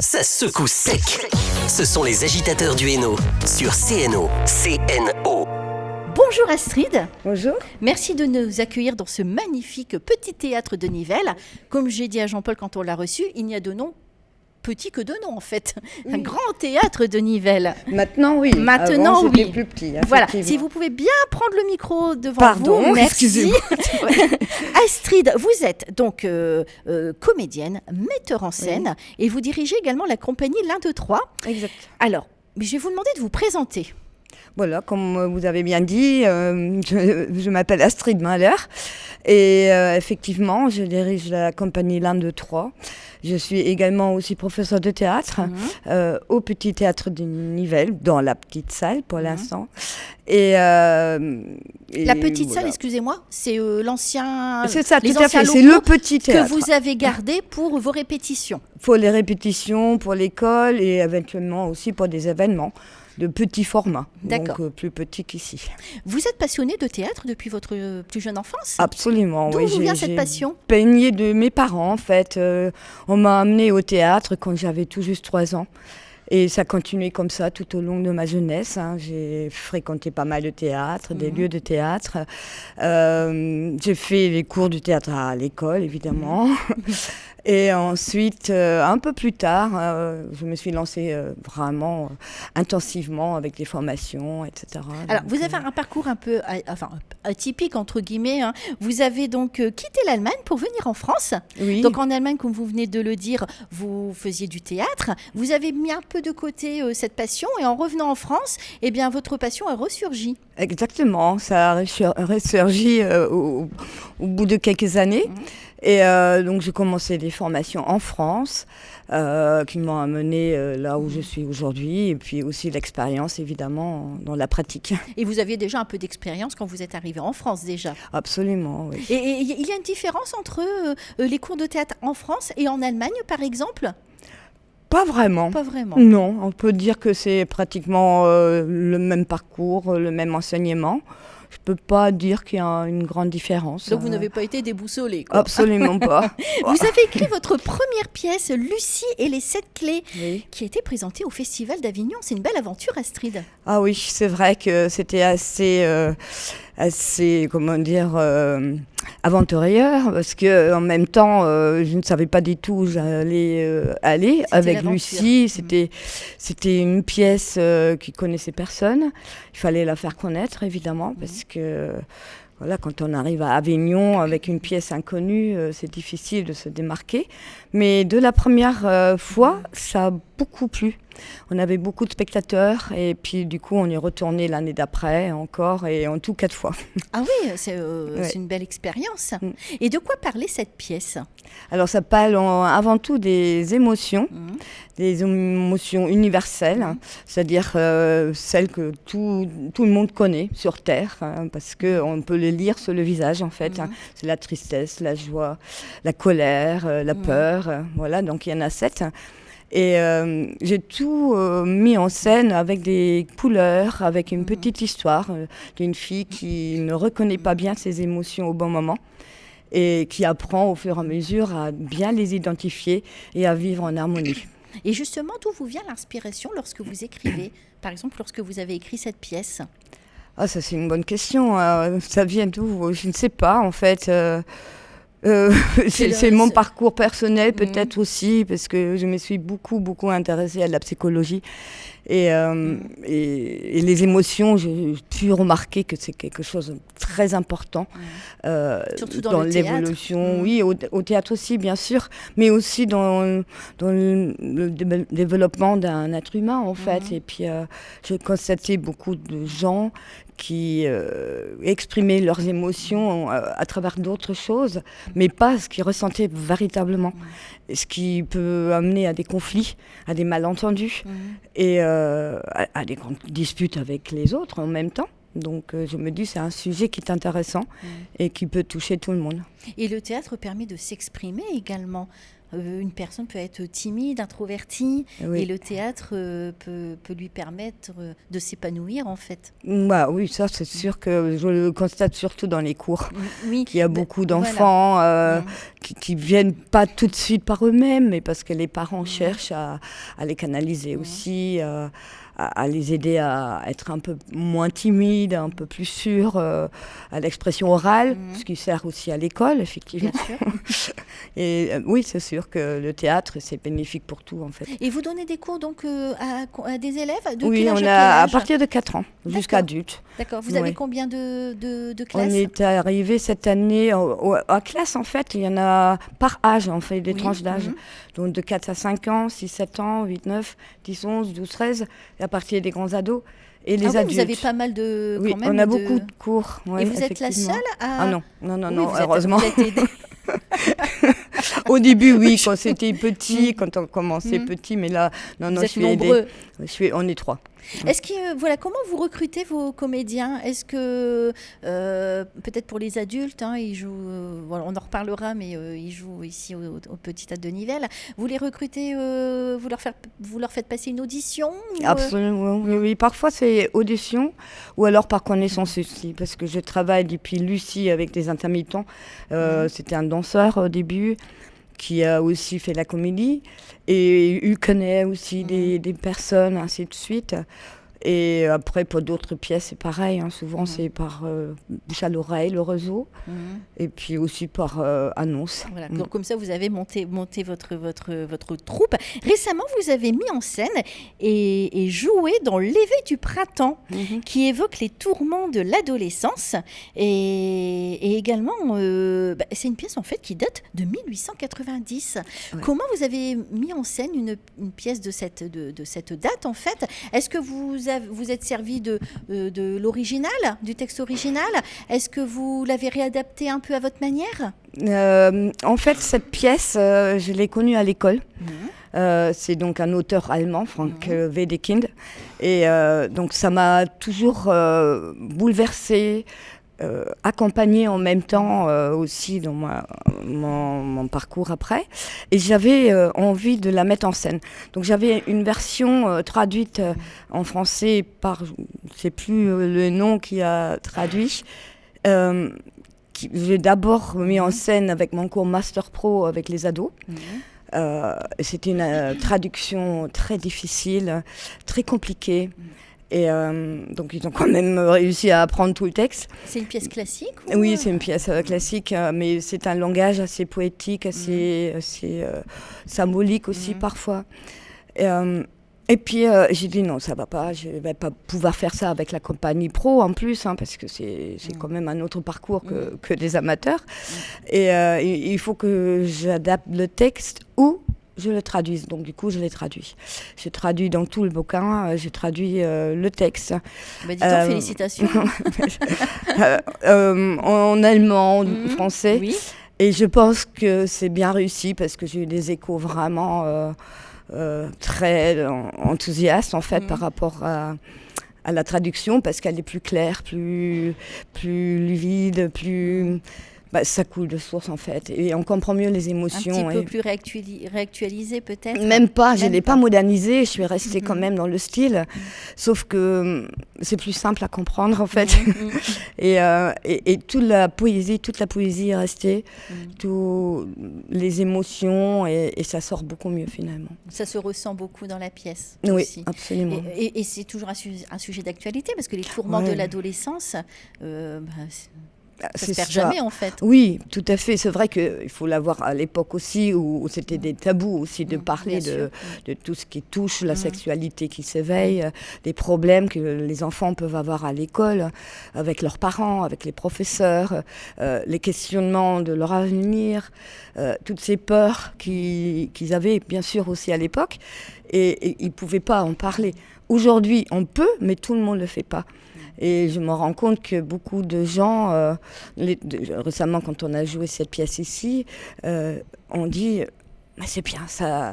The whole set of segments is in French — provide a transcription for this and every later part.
Ça secoue sec. Ce sont les agitateurs du Hainaut sur CNO. CNO. Bonjour Astrid. Bonjour. Merci de nous accueillir dans ce magnifique petit théâtre de Nivelles. Comme j'ai dit à Jean-Paul quand on l'a reçu, il n'y a de nom petit que de nom en fait. Oui. Un grand théâtre de Nivelles. Maintenant oui. Maintenant avant, c'était oui. Plus petit. Voilà. Si vous pouvez bien prendre le micro devant Pardon, vous. Merci. Excusez-moi. Astrid, vous êtes donc comédienne, metteur en scène et vous dirigez également la compagnie L'un, deux, trois. Exact. Alors, je vais vous demander de vous présenter. Voilà, comme vous avez bien dit, je m'appelle Astrid Mahler et effectivement, je dirige la compagnie L'un, deux, trois. Je suis également aussi professeure de théâtre au Petit Théâtre de Nivelles, dans la petite salle pour l'instant. Et la petite salle, excusez-moi, c'est l'ancien. C'est ça, les tout à anciens fait. locaux C'est le petit théâtre que vous avez gardé pour vos répétitions. Pour les répétitions, pour l'école et éventuellement aussi pour des événements de petit format, donc plus petit qu'ici. Vous êtes passionné de théâtre depuis votre plus jeune enfance ? Absolument, D'où oui. vous vient cette passion ? Baigné de mes parents, en fait. On m'a amenée au théâtre quand j'avais tout juste 3 ans. Et ça a continué comme ça tout au long de ma jeunesse. J'ai fréquenté pas mal de théâtre, des lieux de théâtre. J'ai fait les cours de théâtre à l'école, évidemment. Et ensuite, un peu plus tard, je me suis lancée vraiment intensivement avec des formations, etc. Alors, vous avez un parcours un peu atypique, entre guillemets. Hein. Vous avez donc quitté l'Allemagne pour venir en France. Oui. Donc, en Allemagne, comme vous venez de le dire, vous faisiez du théâtre. Vous avez mis un peu de côté cette passion et en revenant en France, eh bien, votre passion a ressurgi. Exactement, ça a ressurgi au bout de quelques années. Et donc j'ai commencé des formations en France qui m'ont amené là où je suis aujourd'hui et puis aussi l'expérience évidemment dans la pratique. Et vous aviez déjà un peu d'expérience quand vous êtes arrivé en France déjà ? Absolument, oui. Et il y a une différence entre les cours de théâtre en France et en Allemagne par exemple ? Pas vraiment. Pas vraiment. Non, on peut dire que c'est pratiquement le même parcours, le même enseignement. Je ne peux pas dire qu'il y a une grande différence. Donc vous n'avez pas été déboussolée, quoi. Absolument pas. Vous avez écrit votre première pièce, Lucie et les 7 clés, qui a été présentée au Festival d'Avignon. C'est une belle aventure, Astrid. Ah oui, c'est vrai que c'était assez comment dire, aventurière, parce qu'en même temps, je ne savais pas du tout où j'allais aller. Avec Lucie, c'était une pièce qui connaissait personne. Il fallait la faire connaître, évidemment, parce que voilà, quand on arrive à Avignon avec une pièce inconnue, c'est difficile de se démarquer. Mais de la première fois, ça a beaucoup plu. On avait beaucoup de spectateurs et puis du coup on est retourné l'année d'après encore et en tout 4 fois. Ah oui, c'est une belle expérience. Et de quoi parlait cette pièce ? Alors ça parle avant tout des émotions, des émotions universelles, c'est-à-dire celles que tout le monde connaît sur Terre, parce qu'on peut les lire sur le visage en fait. C'est la tristesse, la joie, la colère, la peur, voilà, donc il y en a 7. Et j'ai tout mis en scène avec des couleurs, avec une petite histoire d'une fille qui ne reconnaît pas bien ses émotions au bon moment et qui apprend au fur et à mesure à bien les identifier et à vivre en harmonie. Et justement, d'où vous vient l'inspiration lorsque vous écrivez ? Par exemple, lorsque vous avez écrit cette pièce ? Ah, ça c'est une bonne question. Ça vient d'où ? Je ne sais pas en fait. C'est mon parcours personnel peut-être aussi, parce que je me suis beaucoup intéressée à la psychologie et les émotions, j'ai pu remarquer que c'est quelque chose de très important surtout dans l'évolution, oui, au théâtre aussi bien sûr, mais aussi dans le développement d'un être humain en fait. Et puis j'ai constaté beaucoup de gens qui exprimaient leurs émotions à travers d'autres choses, mais pas ce qu'ils ressentaient véritablement. Ce qui peut amener à des conflits, à des malentendus et à des grandes disputes avec les autres en même temps. Donc je me dis c'est un sujet qui est intéressant et qui peut toucher tout le monde. Et le théâtre permet de s'exprimer également. une personne peut être timide, introvertie, Oui. et le théâtre peut lui permettre de s'épanouir en fait. Bah, oui, ça c'est sûr que je le constate surtout dans les cours. Oui, Qu'il y a beaucoup d'enfants qui viennent pas tout de suite par eux-mêmes, mais parce que les parents cherchent à les canaliser aussi, à les aider à être un peu moins timides, un peu plus sûrs à l'expression orale, ce qui sert aussi à l'école, effectivement. Bien sûr. Et oui, c'est sûr que le théâtre, c'est bénéfique pour tout, en fait. Et vous donnez des cours donc à des élèves de Oui, quel âge on à quel a à âge? partir de 4 ans jusqu'à D'accord. adulte. D'accord. Vous avez Oui. combien de On classes? est arrivé cette année à classe, en fait, il y en a par âge, on fait des Oui, tranches d'âge. Donc de 4 à 5 ans, 6, 7 ans, 8, 9, 10, 11, 12, 13, et à partir des grands ados et les Ah oui, adultes. vous avez pas mal de... Oui, quand même on a de- beaucoup de cours. Et vous êtes la effectivement. seule à... Ah non, non, non, Oui, non, vous êtes- heureusement. vous êtes aidée. Au début, oui, quand c'était petit, quand on commençait petit, mais là, non, Vous non, êtes je suis aidée. nombreux. On est 3. Est-ce que, voilà, comment vous recrutez vos comédiens? Est-ce que, peut-être pour les adultes, hein, ils jouent, voilà, on en reparlera, mais ils jouent ici au Petit Théâtre de Nivelles. Vous les recrutez, vous leur faites passer une audition ou, Absolument, oui, oui. Parfois c'est audition ou alors par connaissance aussi, parce que je travaille depuis Lucie avec des intermittents. C'était un danseur au début qui a aussi fait la comédie et il connaît aussi des personnes, ainsi de suite. Et après, pour d'autres pièces, c'est pareil. Hein. Souvent, c'est par bouche à l'oreille, le réseau. Et puis aussi par annonce. Voilà, donc comme ça, vous avez monté votre troupe. Récemment, vous avez mis en scène et joué dans L'éveil du printemps, qui évoque les tourments de l'adolescence. Et également, c'est une pièce en fait qui date de 1890. Ouais. Comment vous avez mis en scène une pièce de cette date en fait? Est-ce que vous êtes servi de l'original, du texte original? Est-ce que vous l'avez réadapté un peu à votre manière? En fait, cette pièce, je l'ai connue à l'école. C'est donc un auteur allemand, Frank Wedekind. Et donc, ça m'a toujours bouleversée, accompagnée en même temps aussi dans mon parcours après. Et j'avais envie de la mettre en scène. Donc, j'avais une version traduite en français par, je ne sais plus le nom qui a traduit, j'ai d'abord mis en scène avec mon cours Master Pro avec les ados. C'était une traduction très difficile, très compliquée. Et donc, ils ont quand même réussi à apprendre tout le texte. C'est une pièce classique ou... Oui, c'est une pièce classique, mais c'est un langage assez poétique, assez symbolique aussi parfois. Et puis, j'ai dit non, ça va pas, je vais pas pouvoir faire ça avec la compagnie pro en plus, hein, parce que c'est quand même un autre parcours que des amateurs. Et il faut que j'adapte le texte ou je le traduise. Donc, du coup, je l'ai traduit. J'ai traduit dans tout le bouquin, j'ai traduit le texte. Bah, dis donc, félicitations. En allemand, français. Oui. Et je pense que c'est bien réussi parce que j'ai eu des échos vraiment très enthousiastes en fait par rapport à la traduction parce qu'elle est plus claire, plus livide, plus... ça coule de source en fait et on comprend mieux les émotions. Un petit peu plus réactualisé peut-être. Même pas, je ne l'ai pas modernisé, je suis restée quand même dans le style, sauf que c'est plus simple à comprendre en fait. Et toute la poésie est restée, toutes les émotions et ça sort beaucoup mieux finalement. Ça se ressent beaucoup dans la pièce. Oui, aussi. absolument. Et c'est toujours un sujet d'actualité parce que les tourments de l'adolescence... ça se perd jamais en fait. Oui, tout à fait. C'est vrai qu'il faut l'avoir à l'époque aussi où c'était des tabous aussi de parler de tout ce qui touche la sexualité qui s'éveille, des problèmes que les enfants peuvent avoir à l'école, avec leurs parents, avec les professeurs, les questionnements de leur avenir, toutes ces peurs qu'ils avaient bien sûr aussi à l'époque et ils ne pouvaient pas en parler. Aujourd'hui, on peut, mais tout le monde ne le fait pas. Et je me rends compte que beaucoup de gens, récemment quand on a joué cette pièce ici, ont dit « mais c'est bien, ça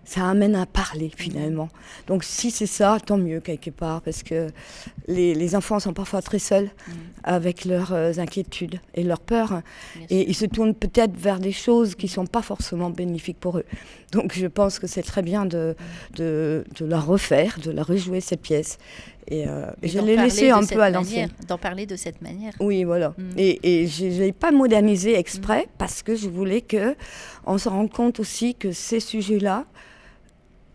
ça amène à parler finalement. Donc si c'est ça, tant mieux quelque part, parce que les enfants sont parfois très seuls avec leurs inquiétudes et leurs peurs, et ils se tournent peut-être vers des choses qui ne sont pas forcément bénéfiques pour eux. Donc je pense que c'est très bien de la refaire, de la rejouer cette pièce. Et je l'ai laissé un peu à l'ancienne. D'en parler de cette manière. Oui, voilà. Et je ne l'ai pas modernisé exprès parce que je voulais qu'on se rende compte aussi que ces sujets-là,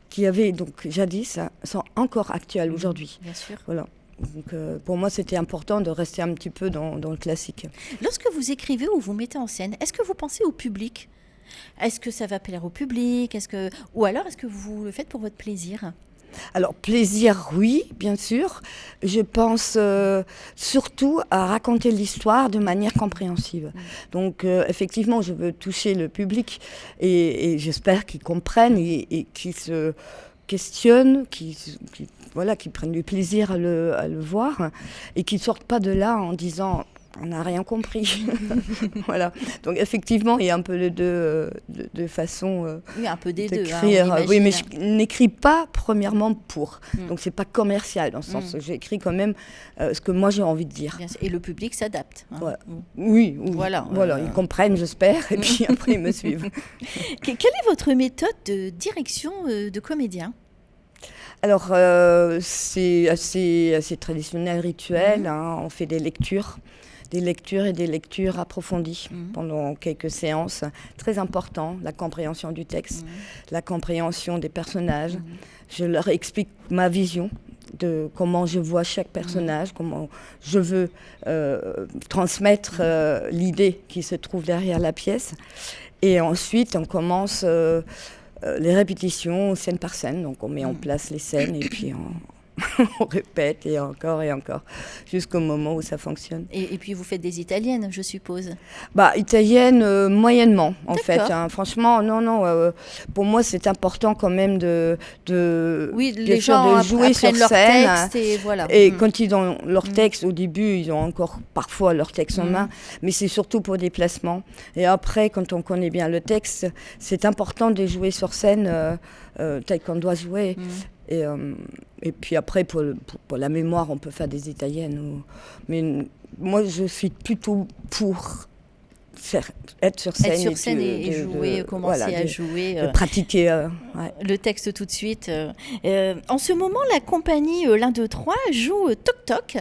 qui avaient donc jadis, sont encore actuels aujourd'hui. Bien sûr. Voilà. Donc pour moi, c'était important de rester un petit peu dans le classique. Lorsque vous écrivez ou vous mettez en scène, est-ce que vous pensez au public ? Est-ce que ça va plaire au public ? Ou alors est-ce que vous le faites pour votre plaisir ? Alors, plaisir, oui, bien sûr. Je pense surtout à raconter l'histoire de manière compréhensive. Donc, effectivement, je veux toucher le public et j'espère qu'ils comprennent et qu'ils se questionnent, qu'ils prennent du plaisir à le voir et qu'ils ne sortent pas de là en disant... On n'a rien compris. Voilà. Donc effectivement, il y a un peu les deux façons oui, un peu des d'écrire. Deux. Oui, mais je n'écris pas premièrement pour. Donc c'est pas commercial dans le sens où j'écris quand même ce que moi j'ai envie de dire. Et le public s'adapte. Voilà. Oui. Voilà. Ils comprennent, j'espère, et puis après ils me suivent. Quelle est votre méthode de direction de comédien ? Alors c'est assez traditionnel, rituel. On fait des lectures et des lectures approfondies pendant quelques séances. Très important, la compréhension du texte, la compréhension des personnages. Je leur explique ma vision de comment je vois chaque personnage, comment je veux transmettre l'idée qui se trouve derrière la pièce. Et ensuite, on commence les répétitions scène par scène. Donc on met en place les scènes et puis on répète et encore jusqu'au moment où ça fonctionne. Et puis vous faites des italiennes, je suppose. Italienne moyennement en D'accord. fait. Franchement, non. Pour moi, c'est important quand même de les gens jouer sur apprennent leur scène. texte et voilà. Et quand ils ont leur texte au début, ils ont encore parfois leur texte en main, mais c'est surtout pour des placements. Et après, quand on connaît bien le texte, c'est important de jouer sur scène tel qu'on doit jouer. Et puis après, pour la mémoire, on peut faire des italiennes. Mais moi, je suis plutôt pour être sur scène. Être sur scène et jouer, commencer à jouer. De pratiquer. Le texte tout de suite. En ce moment, la compagnie l'Un, deux, trois joue Toc Toc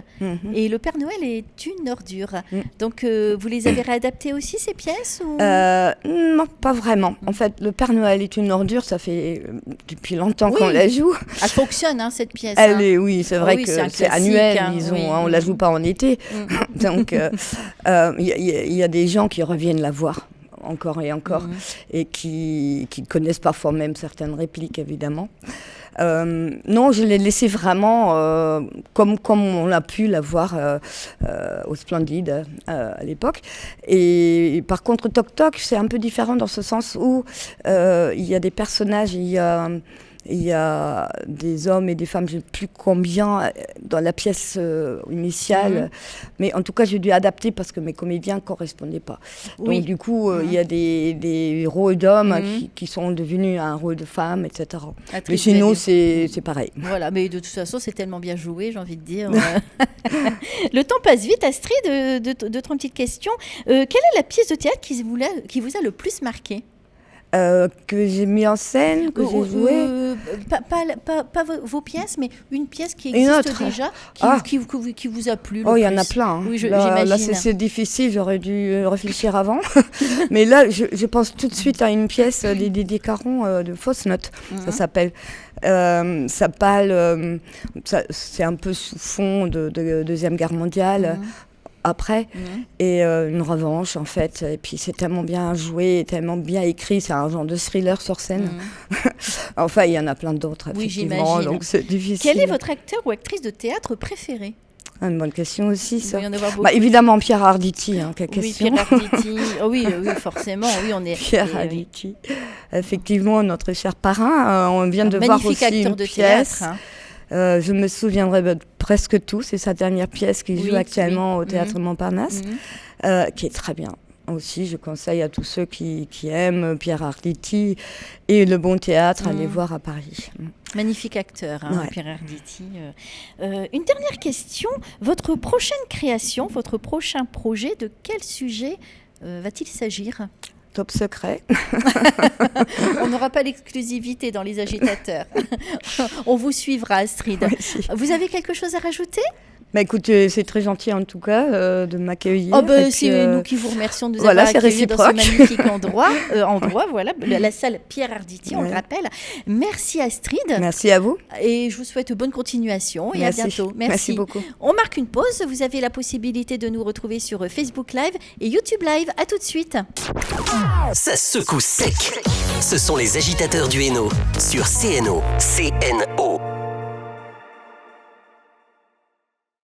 et le Père Noël est une ordure. Donc, vous les avez réadaptées aussi, ces pièces ou... Non, pas vraiment. En fait, le Père Noël est une ordure, ça fait depuis longtemps qu'on la joue. Elle fonctionne, cette pièce. Oui, c'est vrai que c'est annuel, disons. On ne la joue pas en été. Donc, il y a des gens qui reviennent la voir encore et encore et qui connaissent parfois même certaines répliques, évidemment. Non, je l'ai laissé vraiment comme on a pu la voir au Splendide à l'époque. Et par contre, Toc Toc, c'est un peu différent dans ce sens où il y a des personnages, il y a des hommes et des femmes, je ne sais plus combien dans la pièce initiale, mais en tout cas j'ai dû adapter parce que mes comédiens ne correspondaient pas. Donc du coup il y a des rôles d'hommes qui sont devenus un rôle de femme, etc. Mais sinon c'est pareil. Voilà, mais de toute façon c'est tellement bien joué, j'ai envie de dire. Le temps passe vite. Astrid, deux, trois petites questions. Quelle est la pièce de théâtre qui vous a le plus marqué ? Que j'ai mis en scène, que j'ai joué. Pas vos pièces, mais une pièce qui existe déjà, qui vous a plu. Il y en a plein. Oui, j'imagine. Là, c'est difficile, j'aurais dû réfléchir avant. Mais là, je pense tout de suite à une pièce des Caron de Fausse Note, ça s'appelle. Ça parle, c'est un peu sous fond de Deuxième Guerre mondiale. Après, et une revanche en fait, et puis c'est tellement bien joué, tellement bien écrit, c'est un genre de thriller sur scène. Enfin, il y en a plein d'autres, effectivement, donc c'est difficile. Quel est votre acteur ou actrice de théâtre préféré ? Une bonne question aussi, ça. Il y en a beaucoup. Évidemment, Pierre Arditi, quelle question. Pierre Arditi, oui, forcément, on est... Pierre Arditi, effectivement, notre cher parrain, on vient de voir aussi une pièce. Je me souviendrai de presque tout. C'est sa dernière pièce qu'il joue actuellement au Théâtre Montparnasse, qui est très bien. aussi. Je conseille à tous ceux qui aiment Pierre Arditi et le bon théâtre à aller voir à Paris. Magnifique acteur, Pierre Arditi. Une dernière question. Votre prochaine création, votre prochain projet, de quel sujet va-t-il s'agir ? Top secret. On n'aura pas l'exclusivité dans les agitateurs. On vous suivra, Astrid. Oui. Vous avez quelque chose à rajouter ? Écoutez, c'est très gentil en tout cas de m'accueillir. C'est nous qui vous remercions de nous avoir accueillis dans ce magnifique endroit. Voilà, la salle Pierre Arditi, on le rappelle. Merci Astrid. Merci à vous. Et je vous souhaite bonne continuation et à bientôt. Merci beaucoup. On marque une pause. Vous avez la possibilité de nous retrouver sur Facebook Live et YouTube Live. À tout de suite. Ça secoue sec. Ce sont les agitateurs du Hainaut sur CNO. CNO.